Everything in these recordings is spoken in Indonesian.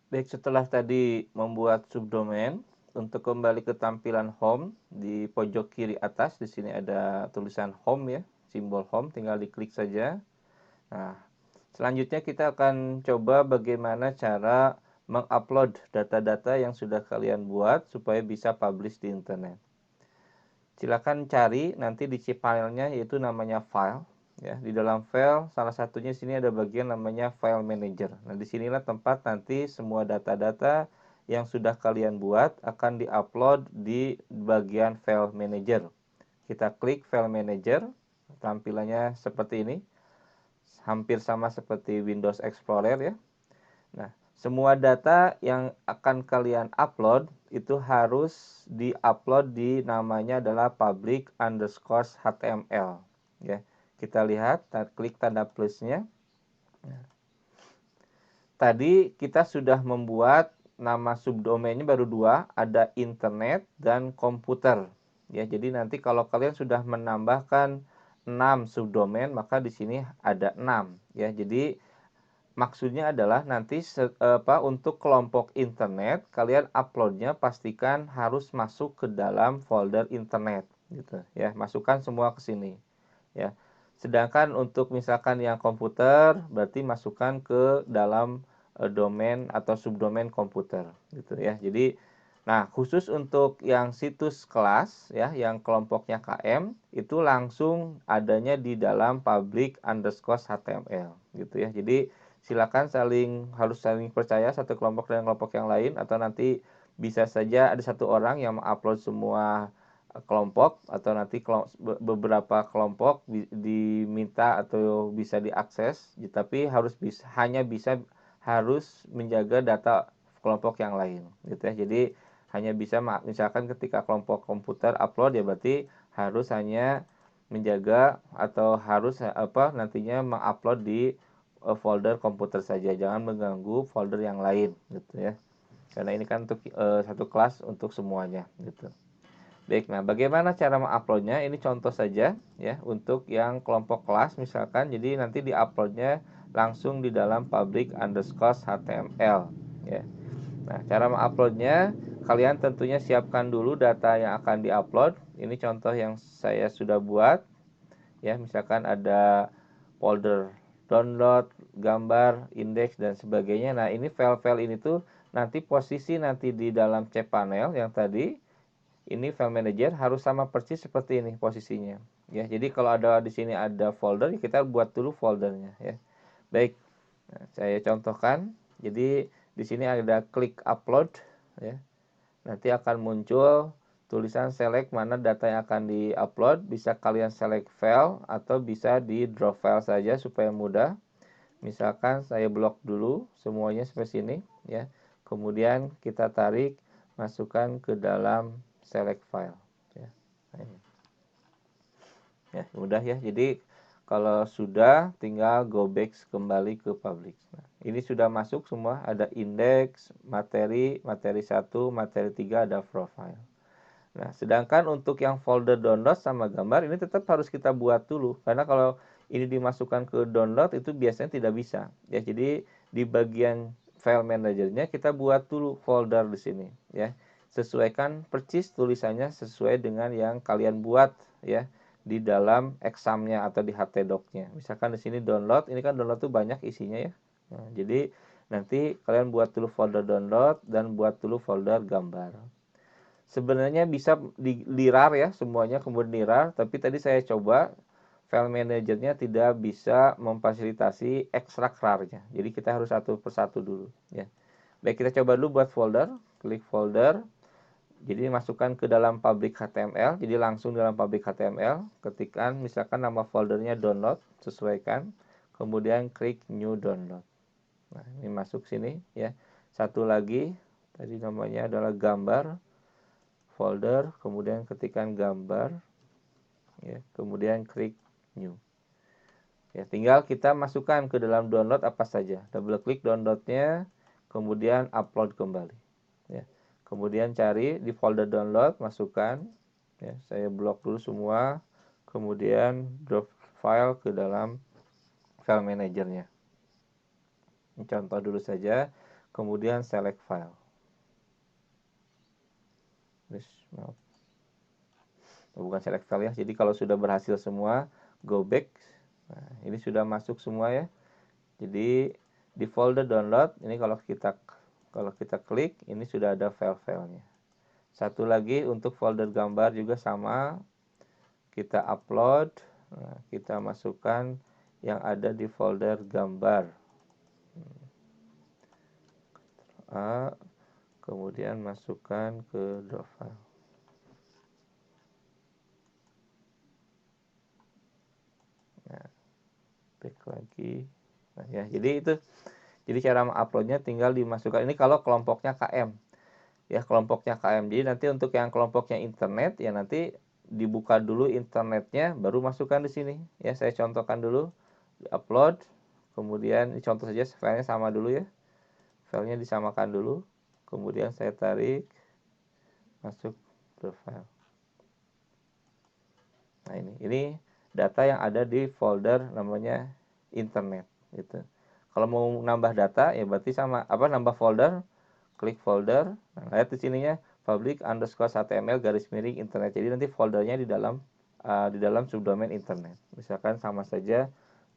Baik, setelah tadi membuat subdomain, untuk kembali ke tampilan home di pojok kiri atas, di sini ada tulisan home ya, simbol home, tinggal diklik saja. Nah, selanjutnya kita akan coba bagaimana cara mengupload data-data yang sudah kalian buat supaya bisa publish di internet. Silakan cari nanti di cPanel-nya, yaitu namanya file. Ya, di dalam file salah satunya sini ada bagian namanya file manager. Nah, disinilah tempat nanti semua data-data yang sudah kalian buat akan diupload di bagian file manager. Kita klik file manager, tampilannya seperti ini. Hampir sama seperti Windows Explorer ya. Nah, semua data yang akan kalian upload itu harus di-upload di namanya adalah public underscore HTML. Ya, kita lihat, klik tanda plusnya. Tadi kita sudah membuat nama subdomainnya baru dua, ada internet dan komputer. Ya, jadi nanti kalau kalian sudah menambahkan 6 subdomain, maka di sini ada 6. Ya, jadi maksudnya adalah nanti untuk kelompok internet kalian uploadnya pastikan harus masuk ke dalam folder internet gitu ya, masukkan semua ke sini ya. Sedangkan untuk misalkan yang komputer berarti masukkan ke dalam domain atau subdomain komputer gitu ya. Jadi nah, khusus untuk yang situs kelas ya, yang kelompoknya KM itu langsung adanya di dalam public underscore HTML gitu ya. Jadi silakan harus saling percaya satu kelompok dengan kelompok yang lain, atau nanti bisa saja ada satu orang yang mengupload semua kelompok, atau nanti beberapa kelompok diminta atau bisa diakses, tapi harus menjaga data kelompok yang lain gitu ya. Jadi hanya bisa misalkan ketika kelompok komputer upload ya berarti harus hanya menjaga atau harus nantinya mengupload di folder komputer saja, jangan mengganggu folder yang lain gitu ya. Karena ini kan untuk satu kelas untuk semuanya gitu. Baik, nah bagaimana cara menguploadnya? Ini contoh saja ya untuk yang kelompok kelas misalkan. Jadi nanti diuploadnya langsung di dalam public underscore HTML ya. Nah, cara menguploadnya kalian tentunya siapkan dulu data yang akan diupload. Ini contoh yang saya sudah buat ya. Misalkan ada folder download, gambar, indeks dan sebagainya. Nah, ini file-file ini tuh nanti posisi nanti di dalam cPanel yang tadi ini file manager harus sama persis seperti ini posisinya ya. Jadi kalau ada di sini ada folder, kita buat dulu foldernya ya. Baik, nah, saya contohkan. Jadi di sini ada klik upload ya. Nanti akan muncul tulisan select mana data yang akan di-upload. Bisa kalian select file atau bisa di drop file saja supaya mudah. Misalkan saya blok dulu semuanya sampai sini ya. Kemudian kita tarik, masukkan ke dalam select file ya. Nah, ini. Ya, mudah ya. Jadi kalau sudah tinggal go back kembali ke public. Nah, ini sudah masuk semua, ada indeks, materi, materi 1, materi 3, ada profile. Nah, sedangkan untuk yang folder download sama gambar ini tetap harus kita buat dulu. Karena kalau ini dimasukkan ke download itu biasanya tidak bisa. Ya, jadi di bagian file manajernya kita buat dulu folder di sini ya. Sesuaikan persis tulisannya sesuai dengan yang kalian buat ya di dalam examnya atau di htdoc-nya. Misalkan di sini download, ini kan download tuh banyak isinya ya. Nah, jadi nanti kalian buat dulu folder download dan buat dulu folder gambar. Sebenarnya bisa lirar ya semuanya, kemudian lirar, tapi tadi saya coba file manajernya tidak bisa memfasilitasi ekstrak RAR-nya. Jadi kita harus satu persatu dulu ya. Baik, kita coba dulu buat folder, klik folder. Jadi masukkan ke dalam public HTML, jadi langsung dalam public HTML, ketikkan misalkan nama foldernya download, sesuaikan, kemudian klik new download. Nah, ini masuk sini ya. Satu lagi, tadi namanya adalah gambar, folder, kemudian ketikkan gambar ya, kemudian klik new. Ya, tinggal kita masukkan ke dalam download apa saja. Double klik downloadnya, kemudian upload kembali ya. Kemudian cari di folder download, masukkan ya, saya blok dulu semua, kemudian drop file ke dalam file manajernya. Ini contoh dulu saja. kemudian select file. Bukan select file ya. Jadi kalau sudah berhasil semua, go back. Nah, ini sudah masuk semua ya. Jadi di folder download ini kalau kita klik ini sudah ada file-filenya. Satu lagi untuk folder gambar juga sama. Kita upload. Nah, kita masukkan yang ada di folder gambar. A, kemudian masukkan ke draw file. Nah, back lagi. Nah, ya, jadi cara menguploadnya tinggal dimasukkan. Ini kalau kelompoknya KM. Ya, kelompoknya KM. Jadi nanti untuk yang kelompoknya internet ya nanti dibuka dulu internetnya baru masukkan di sini. Ya, saya contohkan dulu. Upload. Kemudian ini contoh saja filenya sama dulu ya. Filenya disamakan dulu. Kemudian saya tarik masuk ke file. Nah, ini data yang ada di folder namanya internet gitu. Kalau mau nambah data ya berarti sama nambah folder, klik folder. Nah, lihat di sininya public_html _internet. Jadi nanti foldernya di dalam subdomain internet. Misalkan sama saja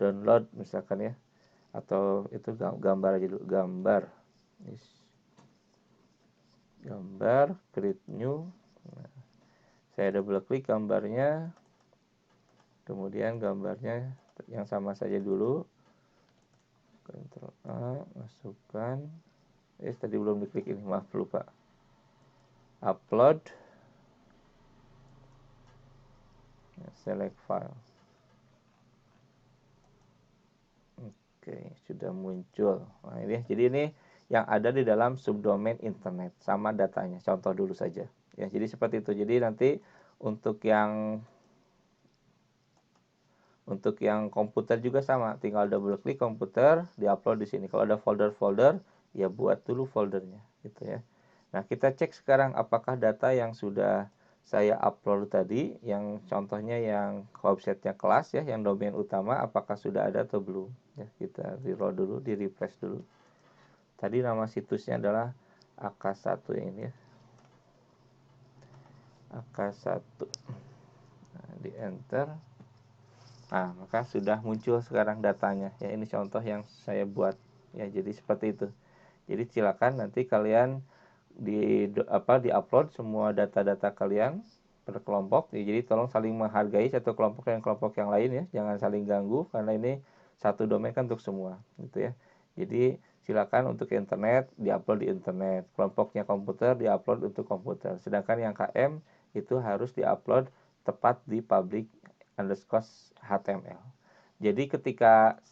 download misalkan ya. Atau itu gambar aja dulu, gambar. Gambar, create new. Nah, saya double klik gambarnya. Kemudian gambarnya yang sama saja dulu. Ctrl A, masukkan. Tadi belum diklik ini, maaf lupa. Upload. Select file. Oke, sudah muncul. Nah, ini jadi ini yang ada di dalam subdomain internet sama datanya. Contoh dulu saja. Ya, jadi seperti itu. Jadi nanti untuk yang komputer juga sama, tinggal double klik komputer, diupload di sini. Kalau ada folder-folder, ya buat dulu foldernya, gitu ya. Nah, kita cek sekarang apakah data yang sudah saya upload tadi, yang contohnya yang websitenya kelas ya, yang domain utama, apakah sudah ada atau belum. Ya, kita reload dulu, di refresh dulu. Tadi nama situsnya adalah AK1 ini ya. AK1. Nah, di enter. Nah, maka sudah muncul sekarang datanya. Ya, ini contoh yang saya buat. Ya, jadi seperti itu. Jadi silakan nanti kalian di-upload semua data-data kalian per kelompok. Ya, jadi tolong saling menghargai satu kelompok dengan kelompok yang lain ya. Jangan saling ganggu karena ini satu domain kan untuk semua, gitu ya. Jadi silakan untuk internet di-upload di internet. Kelompoknya komputer di-upload untuk komputer. Sedangkan yang KM itu harus di-upload tepat di public_html. Jadi ketika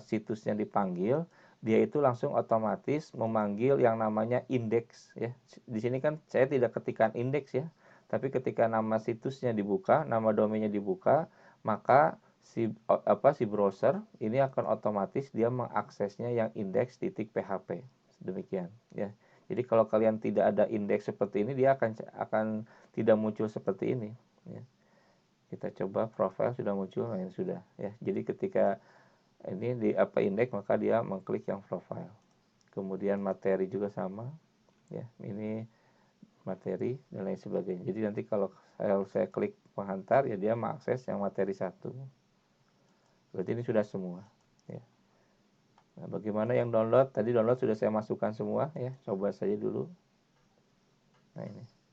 situsnya dipanggil, dia itu langsung otomatis memanggil yang namanya indeks ya. Di sini kan saya tidak ketikkan indeks ya, tapi ketika nama situsnya dibuka, nama domainnya dibuka, maka si browser ini akan otomatis dia mengaksesnya yang indeks.php. Demikian ya. Jadi kalau kalian tidak ada indeks seperti ini, dia akan tidak muncul seperti ini ya. Kita coba profile sudah muncul. Nah, ini sudah ya. Jadi ketika ini di indeks, maka dia mengklik yang profile. Kemudian materi juga sama ya. Ini materi dan lain sebagainya. Jadi nanti kalau saya klik menghantar ya dia mengakses yang materi 1. Berarti ini sudah semua ya. Nah, bagaimana yang download? Tadi download sudah saya masukkan semua ya. Coba saja dulu. Nah,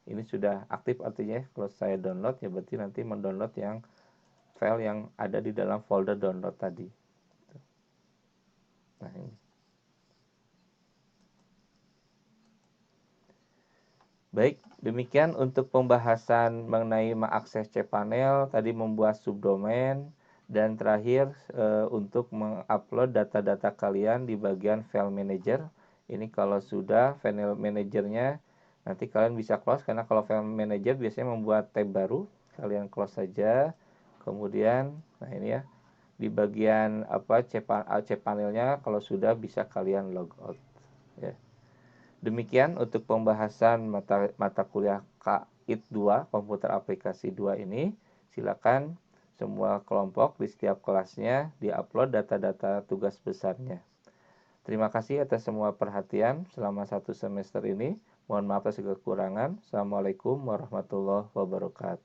ini sudah aktif artinya kalau saya download ya berarti nanti mendownload yang file yang ada di dalam folder download tadi. Nah, ini. Baik, demikian untuk pembahasan mengenai mengakses cPanel, tadi membuat subdomain, dan terakhir untuk mengupload data-data kalian di bagian file manager. Ini kalau sudah file manajernya, nanti kalian bisa close, karena kalau file manager biasanya membuat tab baru, kalian close saja. Kemudian, nah ini ya, di bagian cPanelnya kalau sudah bisa kalian logout ya. Demikian untuk pembahasan mata kuliah KIT 2 Komputer Aplikasi 2 ini. Silakan semua kelompok di setiap kelasnya diupload data-data tugas besarnya. Terima kasih atas semua perhatian selama 1 semester ini. Mohon maaf atas segala kekurangan. Assalamualaikum warahmatullahi wabarakatuh.